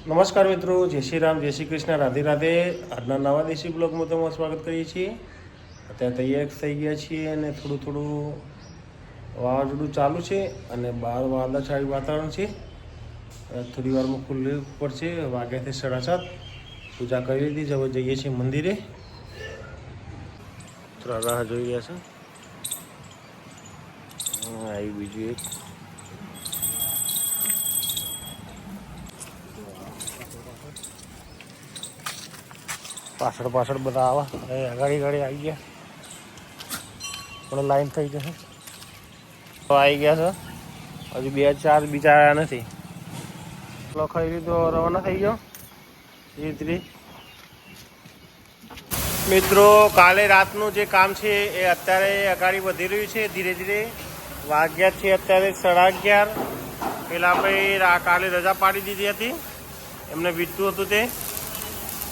નમસ્કાર મિત્રો, જય શ્રી રામ, જય શ્રી કૃષ્ણ, રાધે રાધે. આજના નવા દેશી બ્લોગમાં તમારું સ્વાગત કરીએ છીએ. અત્યારે તૈયાર થઈ ગયા છીએ અને થોડું થોડું વાવાઝોડું ચાલુ છે અને બહાર વાદળછાયું વાતાવરણ છે. થોડી વારમાં ખુલ્લું પડશે. વાગ્યાથી 7:30. પૂજા કરી લીધી, હવે જઈએ છીએ મંદિરે. થોડા રાહ જોઈ રહ્યા છે. આવી બીજું એક પાછળ બધા આવા ગાડી આવી ગયા પણ લાઈન થઈ જશે. તો આવી ગયા છે, હજુ 2-4 બીજા આવ્યા નથી. લખાઈ લીધો, રવાના થઈ ગયો ધીરે ધીરે. મિત્રો, કાલે રાતનું જે કામ છે એ અત્યારે અગાડી વધી રહ્યું છે ધીરે ધીરે. વાગ્યા છે અત્યારે 11:30. પેલા ભાઈ કાલે રજા પાડી દીધી હતી, એમને વીતતું હતું, તે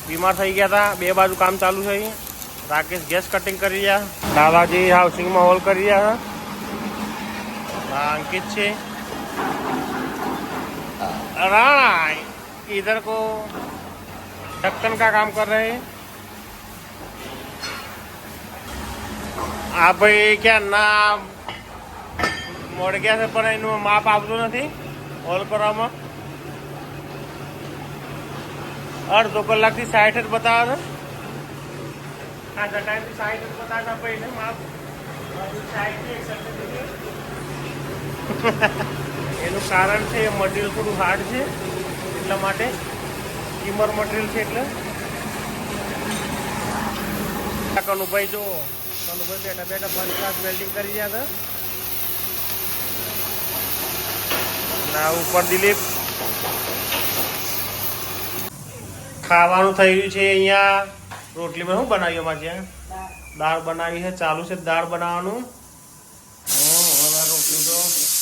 બીમાર થઈ ગયા હતા. 2 બાજુ કામ ચાલુ છે. રાકેશ ગેસ કટિંગ કરી રહ્યા, દાદાજી હાઉસિંગમાં હોલ કરી રહ્યા. अंकित છે. राणा इधर को ढक्कन का काम कर रहे हैं. આ ભાઈ ક્યાં ના મોડ ગયા છે પણ એનું માપ આપતું નથી હોલ કરવામાં. અડધો કલાકથી 60 જ બતાવે છે. આટલા ટાઈમથી 60 જ બતાવતા ભાઈ માપ 60 એનું કારણ છે મટીરિયલ થોડું હાર્ડ છે, એટલા માટે કિમર મટીરિયલ છે. એટલે કનુભાઈ જો કનુભાઈ બેઠા ફર્સ્ટ ક્લાસ વેલ્ડિંગ કરી રહ્યા હતા. ઉપર દિલીપ ખાવાનું થઈ રહ્યું છે. અહીંયા રોટલીમાં શું બનાવ્યું? અમારે ત્યાં દાળ બનાવી છે, ચાલુ છે દાળ બનાવવાનું. રોટલી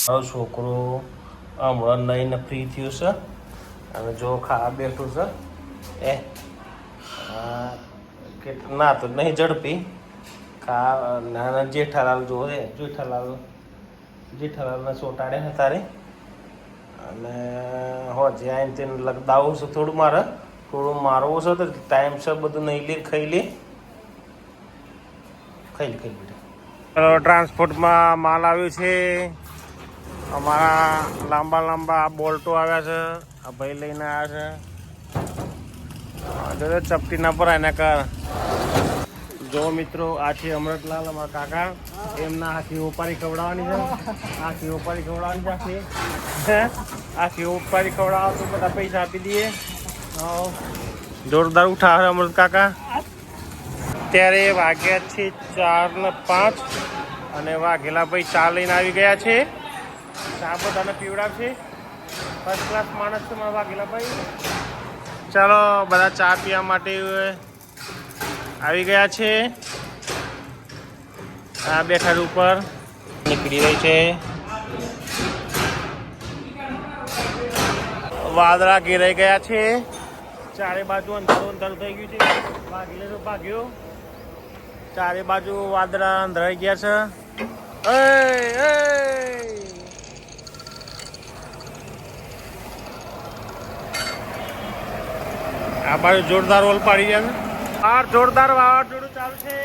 તો છોકરો હમણાં લઈને ફ્રી થયું છે અને જો ખાવા બેઠું છે. ના તો નહીં ઝડપી નાના જેઠાલાલ જોવે. જેઠાલાલને ચોંટાડ્યા તારે અને હોજે આવીને તેને લગદાવું છે. થોડું મારવું છે તો ટાઈમસર બધું નહીં લે, ખાઈ લે બેટા. ટ્રાન્સપોર્ટમાં માલ આવ્યો છે. અમારા લાંબા બોલ્ટો આવ્યા છે. આ ભાઈ લઈને આવ્યા છે. ચપટી ના પર એના કર. જો મિત્રો, આ છે અમૃતલાલ, અમારા કાકા. એમના આખી ઓપારી ખવડાવવાની છે. આખી ઓપારી ખવડાવો તો બધા પૈસા આપી દઈએ. જોરદાર ઉઠાવે અમૃત કાકા. અત્યારે વાગ્યા છે 4:05 અને વાઘેલા ભાઈ ચા લઈને આવી ગયા છે. ચા બધાને પીવડાવશે. ફર્સ્ટ ક્લાસ માણસ છે મારા વાઘેલા ભાઈ. ચાલો, બધા ચા પીવા માટે આવી ગયા છે. આ બેઠા ઉપર નીકળી રહી છે. વાદળા ઘેરાઈ ગયા છે. ચારે બાજુ અંધારું થઈ ગયું છે. ભાગ્યો ચારે બાજુ વાદળા અંધારાઈ ગયા છે. આ બાજુ જોરદાર ઓલ પાડી ગયા છે. બહાર જોરદાર વાવાઝોડું ચાલુ છે.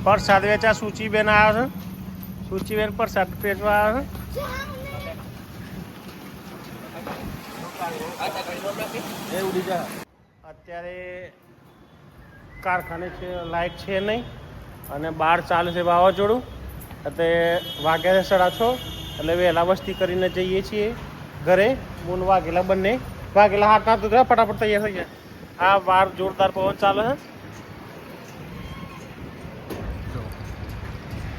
પ્રસાદ વેચા સૂચિબેન આવ્યા છે. સૂચિબેન પ્રસાદ વેચવા આવ્યા છે. અત્યારે કારખાને છે, લાઇટ છે નહીં અને બહાર ચાલે છે વાવાઝોડું. એટલે વાગ્યા 6:30 એટલે વહેલા વસ્તી કરીને જઈએ છીએ ઘરે. મૂન વાઘેલા બંને હાથ ના દુધરા ફટાફટ તૈયાર થઈ જાય. આ બહાર જોરદાર પવન ચાલે છે.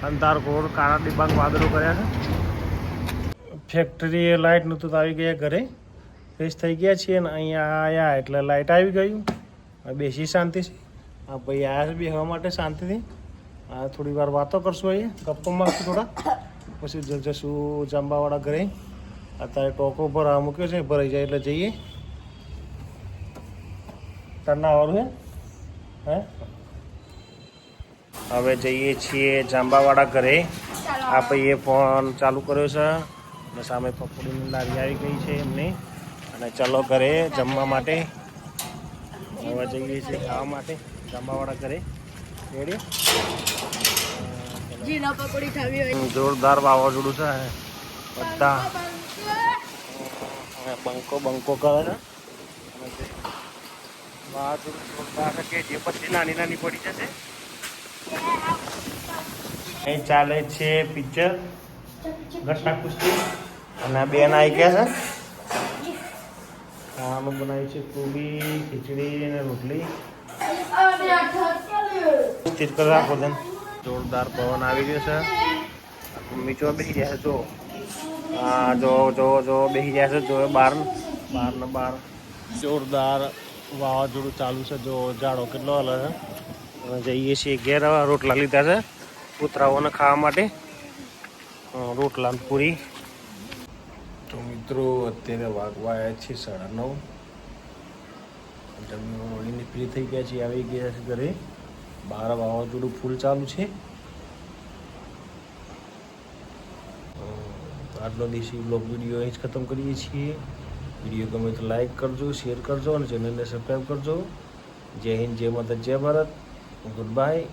અંધાર ઘોર કાળા ડિબાંગ વાદળો કર્યા છે. ફેક્ટરી લાઇટ નહોતું તો આવી ગયા ઘરે. ફ્રેશ થઈ ગયા છીએ ને અહીંયા આવ્યા એટલે લાઇટ આવી ગયું. બેસી શાંતિ છે. આ ભાઈ આવ્યા છે બેસવા માટે શાંતિથી. થોડી વાર વાતો કરશું, અહીંયા ગપ્પો મારશું થોડા, પછી જશું જાંબાવાળા ઘરે. અત્યારે ટોકો ભરાવા મૂક્યો છે, ભરાઈ જાય એટલે જઈએ. તરનાવાળું હે હવે જઈએ છીએ જાંબાવાળા ઘરે. આ ભાઈએ ફોન ચાલુ કર્યો છે. અને સામે પકોડીની લારી આવી ગઈ છે એમની. અને ચલો ઘરે જમવા માટે હવે જઈએ છીએ ખાવા માટે જમવાવાળા ઘરે. રેડી? જીના પકોડી ખાવી હોય જોરદાર વાવાઝોડું છે બધા બંકો કરે છે. વાવાઝોડું જોરદાર છે કે જે પછી નાની નાની પડી જશે. અહીં ચાલે છે પિક્ચર ઘટના કુસ્તી અને આ બેન આવી ગયા છે. ખાવાનું બનાવ્યું છે કોબી ખીચડી અને રોટલી. સ્થિર કરી રાખો છે. જોરદાર પવન આવી ગયો છે. મમ્મી જો બેસી ગયા છે. જો હા જો બેસી ગયા છે. જો બહાર ને બહાર જોરદાર વાવાઝોડું ચાલુ છે. જો ઝાડો કેટલો હલે છે. અને જઈએ છીએ ઘેર. રોટલા લીધા છે કૂતરાઓને ખાવા માટે. રોટલા પૂરી. તો મિત્રો અત્યારે વાગવા આવ્યા છે 9:30. જમીને ફ્રી થઈ ગયા છે. આવી ગયા છે ઘરે. બહાર વાવાઝોડું ફૂલ ચાલુ છે. આટલો દેશી બ્લોગ વિડીયો અહીં જ ખતમ કરીએ છીએ. વિડીયો ગમે તો લાઈક કરજો, શેર કરજો અને ચેનલને સબસ્ક્રાઈબ કરજો. જય હિન્દ, જય માતા, જય ભારત. Good bye.